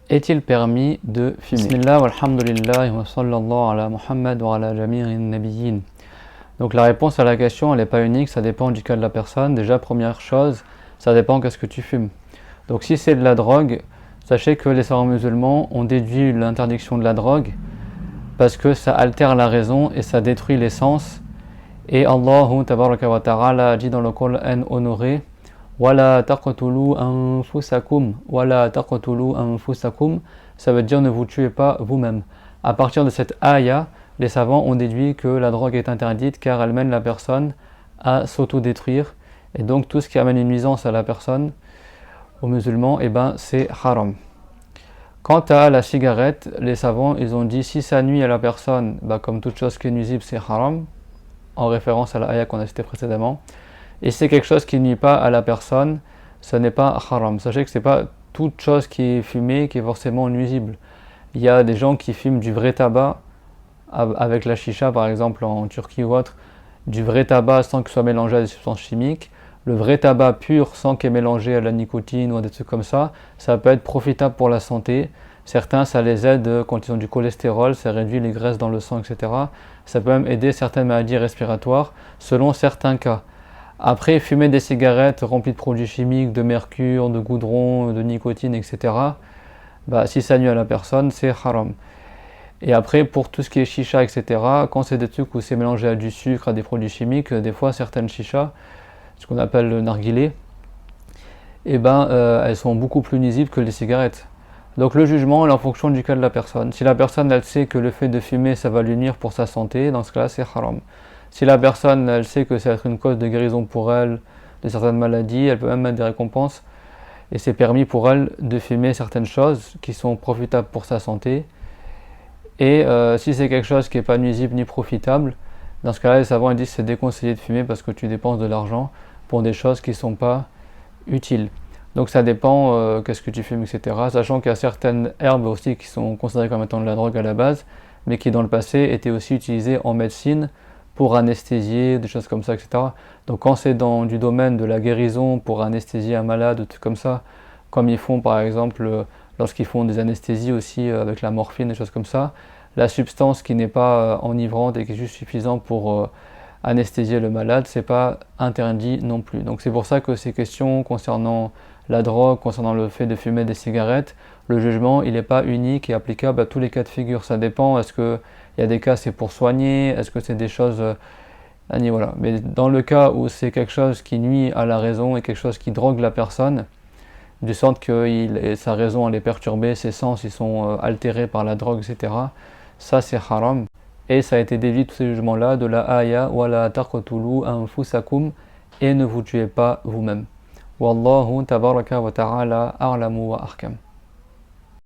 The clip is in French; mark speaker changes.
Speaker 1: Est-il permis de fumer? Bismillah, walhamdulillah, wa sallallahu ala Muhammad wa ala jami'in nabiyyin. Donc la réponse à la question, elle n'est pas unique, ça dépend du cas de la personne. Déjà, première chose, ça dépend qu'est-ce que tu fumes. Donc si c'est de la drogue, sachez que les savants musulmans ont déduit l'interdiction de la drogue parce que ça altère la raison et ça détruit les sens. Et Allah tabaraka wa ta'ala dit dans le Coran honoré: Wala taqtulu anfusakum, wala taqtulu anfusakum, ça veut dire ne vous tuez pas vous-même. À partir de cette ayah, les savants ont déduit que la drogue est interdite car elle mène la personne à s'autodétruire. Et donc tout ce qui amène une nuisance à la personne, aux musulmans, c'est haram. Quant à la cigarette, les savants ils ont dit si ça nuit à la personne, comme toute chose qui est nuisible c'est haram, en référence à la ayah qu'on a citée précédemment. Et si c'est quelque chose qui ne nuit pas à la personne, ce n'est pas haram. Sachez que ce n'est pas toute chose qui est fumée qui est forcément nuisible. Il y a des gens qui fument du vrai tabac avec la chicha par exemple en Turquie ou autre, du vrai tabac sans qu'il soit mélangé à des substances chimiques. Le vrai tabac pur sans qu'il est mélangé à la nicotine ou à des trucs comme ça peut être profitable pour la santé. Certains, ça les aide quand ils ont du cholestérol, ça réduit les graisses dans le sang, etc. Ça peut même aider certaines maladies respiratoires selon certains cas. Après, fumer des cigarettes remplies de produits chimiques, de mercure, de goudron, de nicotine, etc., si ça nuit à la personne, c'est haram. Et après, pour tout ce qui est chicha, etc., quand c'est des trucs où c'est mélangé à du sucre, à des produits chimiques, des fois certaines chichas, ce qu'on appelle le narguilé, elles sont beaucoup plus nuisibles que les cigarettes. Donc le jugement est en fonction du cas de la personne. Si la personne elle sait que le fait de fumer ça va lui nuire pour sa santé, dans ce cas-là c'est haram. Si la personne elle sait que ça va être une cause de guérison pour elle de certaines maladies, elle peut même mettre des récompenses et c'est permis pour elle de fumer certaines choses qui sont profitables pour sa santé. Et si c'est quelque chose qui n'est pas nuisible ni profitable, dans ce cas-là les savants disent que c'est déconseillé de fumer parce que tu dépenses de l'argent pour des choses qui ne sont pas utiles. Donc ça dépend qu'est-ce que tu fumes, etc. Sachant qu'il y a certaines herbes aussi qui sont considérées comme étant de la drogue à la base, mais qui dans le passé étaient aussi utilisées en médecine pour anesthésier, des choses comme ça, etc. Donc quand c'est dans du domaine de la guérison pour anesthésier un malade, des trucs comme ça, comme ils font par exemple lorsqu'ils font des anesthésies aussi avec la morphine, des choses comme ça, la substance qui n'est pas enivrante et qui est juste suffisante pour anesthésier le malade, c'est pas interdit non plus. Donc c'est pour ça que ces questions concernant la drogue, concernant le fait de fumer des cigarettes, le jugement il n'est pas unique et applicable à tous les cas de figure. Ça dépend, est-ce qu'il y a des cas c'est pour soigner, est-ce que c'est des choses... voilà. Mais dans le cas où c'est quelque chose qui nuit à la raison et quelque chose qui drogue la personne, du sens que sa raison elle est perturbée, ses sens ils sont altérés par la drogue, etc., ça c'est haram. Et ça a été déduit tous ces jugements-là de la ayah wala taqtulu anfusakum et ne vous tuez pas vous-même. Wallahu tabaraka wa ta'ala a'lamu wa ahkam.